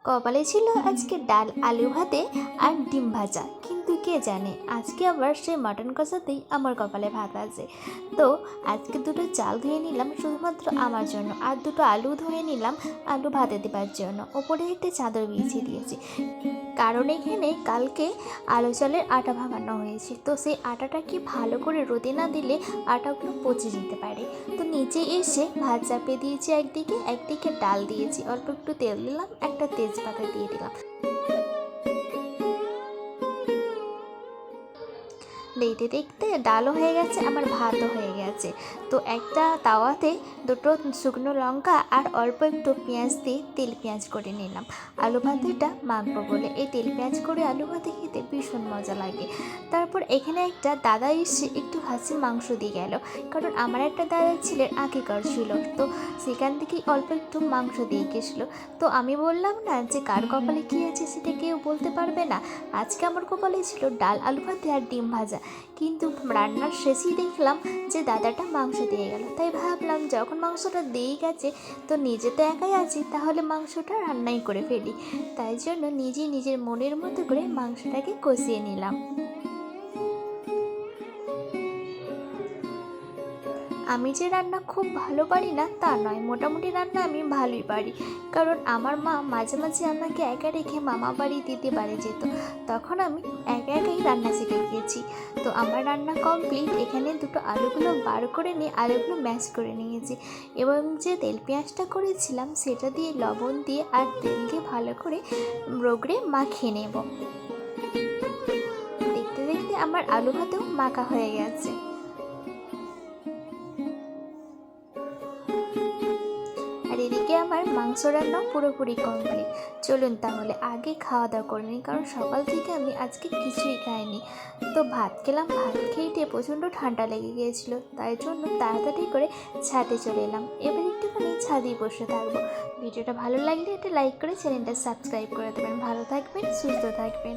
কপালে ছিল আজকে ডাল, আলু ভাতে আর ডিম ভাজা, কিন্তু কে জানে আজকে আবার সেই মাটন কষাতেই আমার কপালে ভাত আছে। তো আজকে দুটো চাল ধুয়ে নিলাম শুধুমাত্র আমার জন্য, আর দুটো আলু ধুয়ে নিলাম আলু ভাতে দেবার জন্য। ওপরে একটা চাদর বিছিয়ে দিয়েছি, কারণ এখানে কালকে আলু চালের আটা ভাঙানো হয়েছে। তো সেই আটাটাকে ভালো করে রোদে না দিলে আটাগুলো পচে যেতে পারে। তো নিচে এসে ভাত চাপিয়ে দিয়েছি একদিকে, একদিকে ডাল দিয়েছি, অল্প একটু তেল দিলাম, একটা তেজপাতা দিয়ে দিলাম। দেখতে দেখতে ডালও হয়ে গেছে, আমার ভাতও হয়ে গেছে। তো একটা তাওয়াতে দুটো শুকনো লঙ্কা আর অল্প একটু পেঁয়াজ দিয়ে তেল পেঁয়াজ করে নিলাম আলু ভাতেটা মাখবো বলে। এই তেল পেঁয়াজ করে আলু ভাতে খেতে ভীষণ মজা লাগে। তারপর এখানে একটা দাদা এসে একটু খাসির মাংস দিয়ে গেল, কারণ আমার একটা দাদার ছেলের আঁকিকার ছিল, তো সেখান থেকেই অল্প একটু মাংস দিয়ে গেছিলো। তো আমি বললাম না যে কার কপালে কী আছে সেটা কেউ বলতে পারবে না। আজকে আমার কপালে ছিল ডাল, আলু ভাতে আর ডিম ভাজা, কিন্তু রান্নার শেষেই দেখলাম যে দাদাটা মাংস দিয়ে গেল। তাই ভাবলাম যখন মাংসটা দিয়েই গেছে তো নিজে তো একাই আছি, তাহলে মাংসটা রান্নাই করে ফেলি। তাই জন্য নিজেই নিজের মনের মতো করে মাংসটাকে কষিয়ে নিলাম। আমি যে রান্না খুব ভালো পারি না তা নয়, মোটামুটি রান্না আমি ভালোই পারি, কারণ আমার মা মাঝে মাঝে আমাকে একা রেখে মামা বাড়ি দিতে বাড়ি যেত, তখন আমি একা একাই রান্না শিখে গিয়েছি। তো আমার রান্না কমপ্লিট। এখানে দুটো আলুগুলো বার করে নিয়ে আলুগুলো ম্যাশ করে নিয়েছি, এবং যে তেল পেঁয়াজটা করেছিলাম সেটা দিয়ে লবণ দিয়ে আর তেল দিয়ে ভালো করে রগড়ে মাখিয়ে নেব। দেখতে দেখতে আমার আলু ভাতেও মাখা হয়ে গেছে। আর এদিকে আমার মাংস রান্না পুরোপুরি কমপ্লিট। চলুন তাহলে আগে খাওয়া দাওয়া করে নিই, কারণ সকাল থেকে আমি আজকে কিছুই খাইনি। তো ভাত খেলাম, ভাত খেয়ে প্রচণ্ড ঠান্ডা লেগে গিয়েছিলো, তাই জন্য তাড়াতাড়ি করে ছাদে চলে এলাম। এবার একটুখানি ছাদেই বসে থাকবো। ভিডিওটা ভালো লাগলে একটা লাইক করে চ্যানেলটা সাবস্ক্রাইব করে দেবেন। ভালো থাকবেন, সুস্থ থাকবেন।